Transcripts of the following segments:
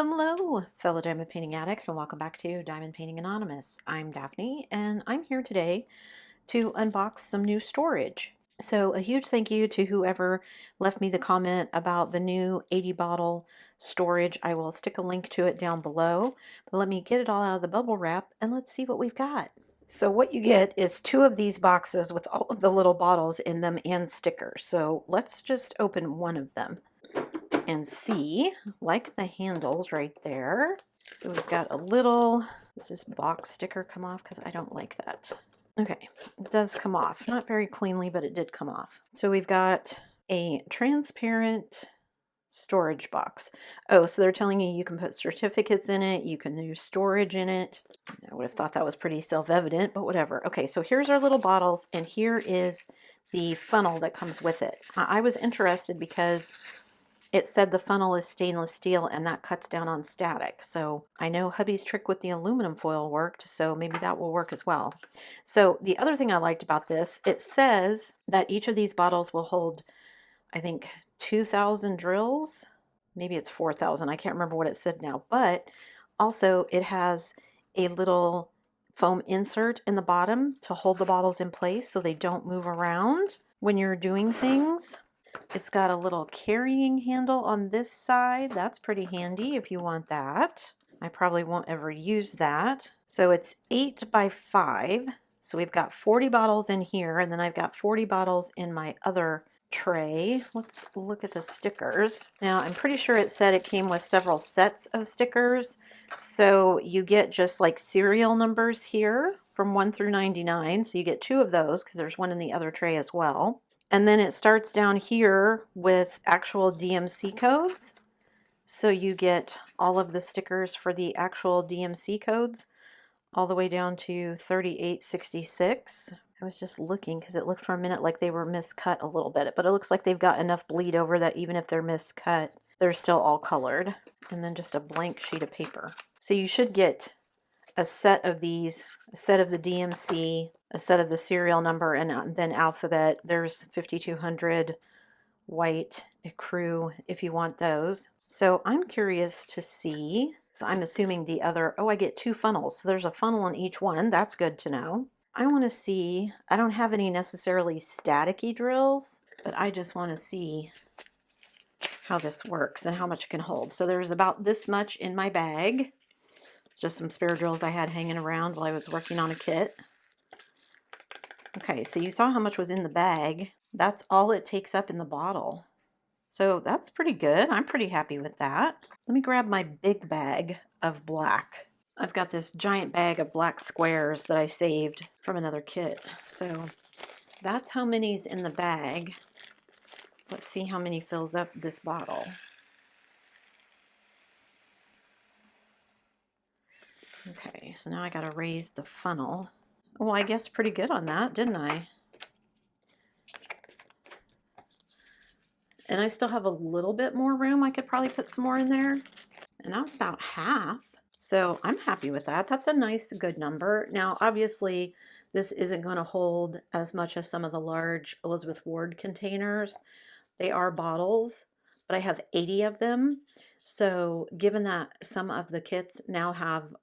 Hello, fellow diamond painting addicts, and welcome back to Diamond Painting Anonymous. I'm Daphne, and I'm here today to unbox some new storage. So a huge thank you to whoever left me the comment about the new 80 bottle storage. I will stick a link to it down below, but let me get it all out of the bubble wrap and let's see what we've got. So what you get is 2 of these boxes with all of the little bottles in them and stickers. So let's just open one of them and see. Like the handles right there. So we've got a little, does this box sticker come off? Because I don't like that. Okay, it does come off. Not very cleanly, but it did come off. So we've got a transparent storage box. Oh, so they're telling you can put certificates in it, you can use storage in it. I would have thought that was pretty self-evident, but whatever. Okay, so here's our little bottles, and here is the funnel that comes with it. I was interested because it said the funnel is stainless steel and that cuts down on static. So I know hubby's trick with the aluminum foil worked, so maybe that will work as well. So the other thing I liked about this, it says that each of these bottles will hold, I think, 2,000 drills. Maybe it's 4,000. I can't remember what it said now. But also it has a little foam insert in the bottom to hold the bottles in place so they don't move around when you're doing things. It's got a little carrying handle on this side. That's pretty handy if you want that. I probably won't ever use that. So it's 8 by 5. So we've got 40 bottles in here, and then I've got 40 bottles in my other tray. Let's look at the stickers. Now, I'm pretty sure it said it came with several sets of stickers. So you get just like serial numbers here from 1 through 99. So you get 2 of those because there's one in the other tray as well. And then it starts down here with actual DMC codes. So you get all of the stickers for the actual DMC codes all the way down to 3866. I was just looking because it looked for a minute like they were miscut a little bit, but it looks like they've got enough bleed over that even if they're miscut, they're still all colored. And then just a blank sheet of paper. So you should get a set of these, a set of the DMC, a set of the serial number, and then alphabet. There's 5200 white ecru if you want those. So I'm curious to see. So I'm assuming the other, oh, I get 2 funnels. So there's a funnel on each one. That's good to know. I want to see, I don't have any necessarily staticky drills, but I just want to see how this works and how much it can hold. So there's about this much in my bag. Just some spare drills I had hanging around while I was working on a kit. Okay, so you saw how much was in the bag. That's all it takes up in the bottle. So that's pretty good. I'm pretty happy with that. Let me grab my big bag of black. I've got this giant bag of black squares that I saved from another kit. So that's how many's in the bag. Let's see how many fills up this bottle. Okay, so now I got to raise the funnel. Well, I guess pretty good on that, didn't I? And I still have a little bit more room. I could probably put some more in there. And that was about half. So I'm happy with that. That's a nice, good number. Now, obviously, this isn't going to hold as much as some of the large Elizabeth Ward containers. They are bottles, but I have 80 of them. So given that some of the kits now have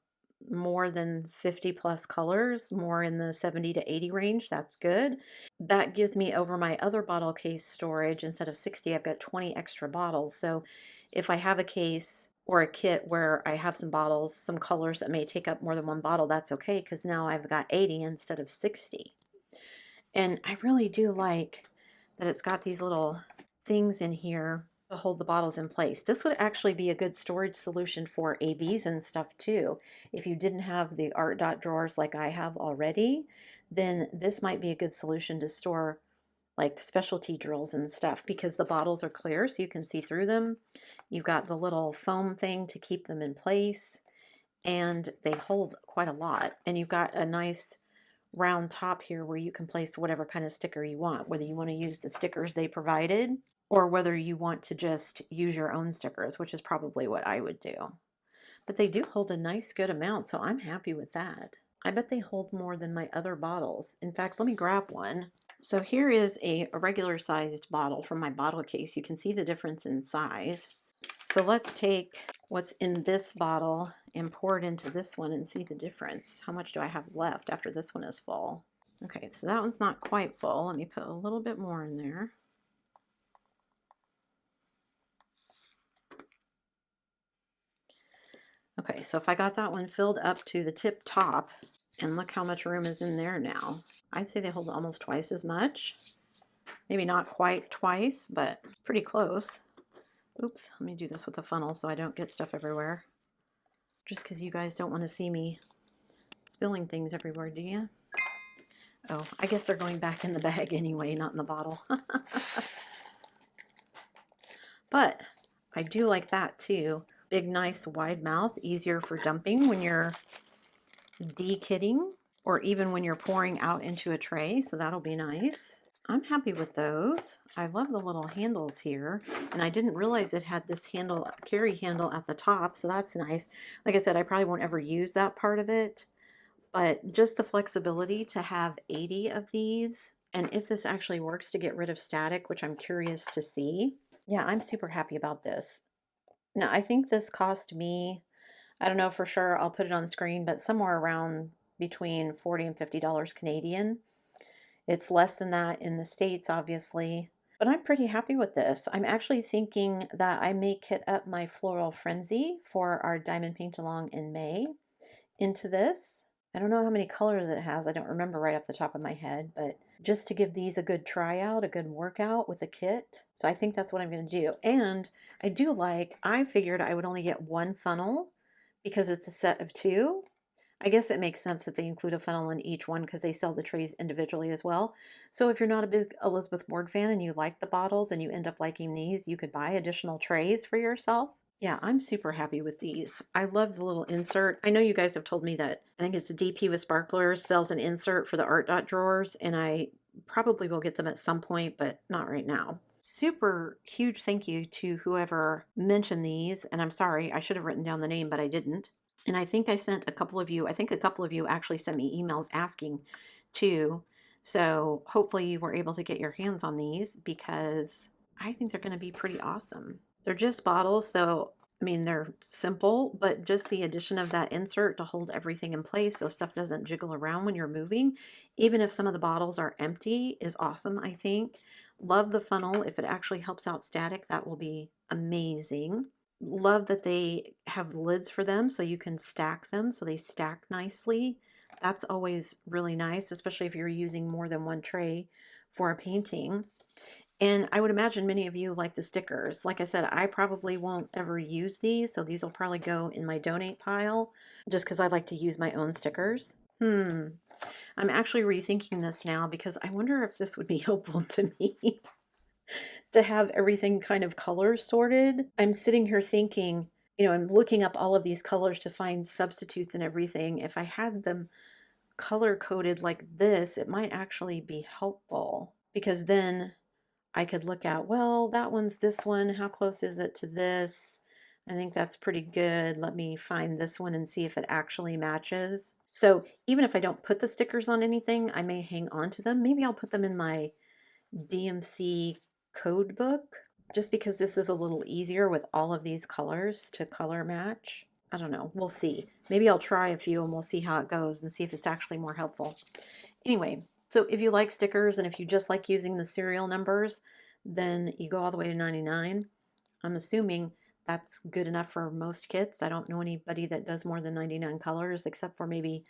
more than 50 plus colors, more in the 70 to 80 range, that's good. That gives me over my other bottle case storage. Instead of 60, I've got 20 extra bottles. So if I have a case or a kit where I have some bottles, some colors that may take up more than one bottle, that's okay, because now I've got 80 instead of 60. And I really do like that it's got these little things in here to hold the bottles in place. This would actually be a good storage solution for ABs and stuff too. If you didn't have the art dot drawers like I have already, then this might be a good solution to store like specialty drills and stuff, because the bottles are clear so you can see through them. You've got the little foam thing to keep them in place, and they hold quite a lot. And you've got a nice round top here where you can place whatever kind of sticker you want, whether you want to use the stickers they provided or whether you want to just use your own stickers, which is probably what I would do. But they do hold a nice good amount, so I'm happy with that. I bet they hold more than my other bottles. In fact, let me grab one. So here is a regular sized bottle from my bottle case. You can see the difference in size. So let's take what's in this bottle and pour it into this one and see the difference. How much do I have left after this one is full? Okay, so that one's not quite full. Let me put a little bit more in there. Okay, so if I got that one filled up to the tip top, and look how much room is in there now. I'd say they hold almost twice as much. Maybe not quite twice, but pretty close. Oops, let me do this with the funnel so I don't get stuff everywhere. Just because you guys don't want to see me spilling things everywhere, do you? Oh, I guess they're going back in the bag anyway, not in the bottle. But I do like that too. Big, nice, wide mouth, easier for dumping when you're de-kitting or even when you're pouring out into a tray, so that'll be nice. I'm happy with those. I love the little handles here, and I didn't realize it had this handle, carry handle at the top, so that's nice. Like I said, I probably won't ever use that part of it, but just the flexibility to have 80 of these, and if this actually works to get rid of static, which I'm curious to see. Yeah, I'm super happy about this. Now, I think this cost me, I don't know for sure, I'll put it on the screen, but somewhere around between $40 and $50 Canadian. It's less than that in the States, obviously, but I'm pretty happy with this. I'm actually thinking that I may kit up my Floral Frenzy for our Diamond Paint Along in May into this. I don't know how many colors it has. I don't remember right off the top of my head, but just to give these a good tryout, a good workout with a kit. So I think that's what I'm going to do. And I figured I would only get one funnel because it's a set of two. I guess it makes sense that they include a funnel in each one because they sell the trays individually as well. So if you're not a big Elizabeth Ward fan and you like the bottles and you end up liking these, you could buy additional trays for yourself. Yeah, I'm super happy with these. I love the little insert. I know you guys have told me that I think it's the DP with Sparklers sells an insert for the art dot drawers, and I probably will get them at some point, but not right now. Super huge thank you to whoever mentioned these, and I'm sorry, I should have written down the name, but I didn't. And I think I sent a couple of you, I think a couple of you actually sent me emails asking too. So hopefully you were able to get your hands on these because I think they're going to be pretty awesome. They're just bottles, so I mean, they're simple, but just the addition of that insert to hold everything in place so stuff doesn't jiggle around when you're moving, even if some of the bottles are empty, is awesome, I think. Love the funnel. If it actually helps out static, that will be amazing. Love that they have lids for them so you can stack them so they stack nicely. That's always really nice, especially if you're using more than one tray for a painting. And I would imagine many of you like the stickers. Like I said, I probably won't ever use these, so these will probably go in my donate pile just because I like to use my own stickers. I'm actually rethinking this now because I wonder if this would be helpful to me to have everything kind of color sorted. I'm sitting here thinking, I'm looking up all of these colors to find substitutes and everything. If I had them color coded like this, it might actually be helpful because then I could look at, well, that one's this one. How close is it to this? I think that's pretty good. Let me find this one and see if it actually matches. So even if I don't put the stickers on anything, I may hang on to them. Maybe I'll put them in my DMC code book just because this is a little easier with all of these colors to color match. I don't know. We'll see. Maybe I'll try a few and we'll see how it goes and see if it's actually more helpful. Anyway, so if you like stickers and if you just like using the serial numbers, then you go all the way to 99. I'm assuming that's good enough for most kits. I don't know anybody that does more than 99 colors except for maybe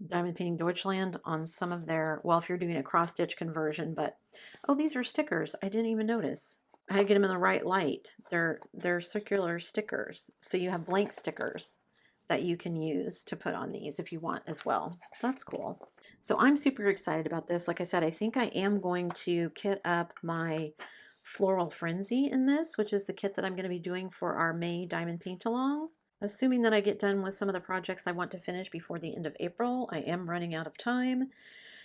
Diamond Painting Deutschland on some of their, well, if you're doing a cross stitch conversion, but oh, these are stickers. I didn't even notice. I had to get them in the right light. They're circular stickers. So you have blank stickers that you can use to put on these if you want as well. That's cool. So I'm super excited about this. Like I said, I think I am going to kit up my Floral Frenzy in this, which is the kit that I'm going to be doing for our May Diamond Paint Along. Assuming that I get done with some of the projects I want to finish before the end of April, I am running out of time.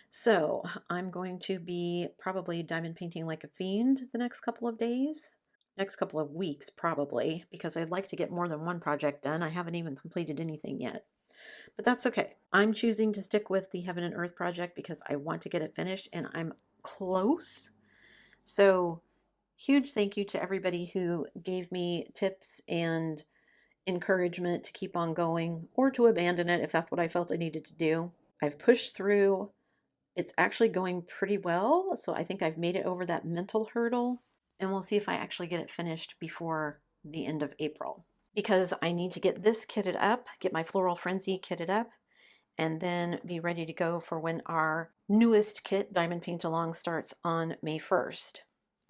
So I'm going to be probably diamond painting like a fiend the next couple of days. Next couple of weeks probably, because I'd like to get more than one project done. I haven't even completed anything yet. But that's okay. I'm choosing to stick with the Heaven and Earth project because I want to get it finished and I'm close. So Huge thank you to everybody who gave me tips and encouragement to keep on going or to abandon it if that's what I felt I needed to do. I've pushed through. It's actually going pretty well, so I think I've made it over that mental hurdle, and we'll see if I actually get it finished before the end of April. Because I need to get this kitted up, get my Floral Frenzy kitted up, and then be ready to go for when our newest kit, Diamond Paint Along, starts on May 1st.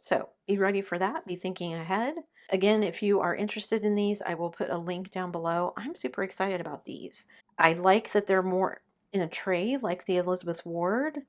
So be ready for that, be thinking ahead. Again, if you are interested in these, I will put a link down below. I'm super excited about these. I like that they're more in a tray like the Elizabeth Ward.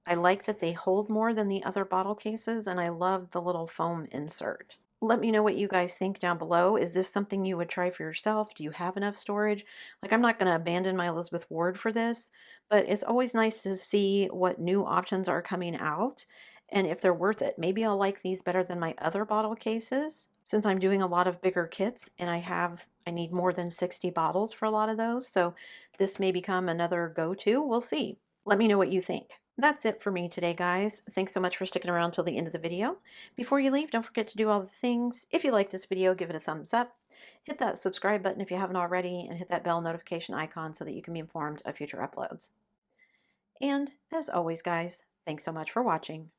I like that they hold more than the other bottle cases, and I love the little foam insert. Let me know what you guys think down below. Is this something you would try for yourself? Do you have enough storage? Like, I'm not going to abandon my Elizabeth Ward for this, but it's always nice to see what new options are coming out and if they're worth it. Maybe I'll like these better than my other bottle cases since I'm doing a lot of bigger kits and I need more than 60 bottles for a lot of those. So this may become another go-to. We'll see. Let me know what you think. That's it for me today, guys. Thanks so much for sticking around till the end of the video. Before you leave, don't forget to do all the things. If you like this video, give it a thumbs up. Hit that subscribe button if you haven't already, and hit that bell notification icon so that you can be informed of future uploads. And as always, guys, thanks so much for watching.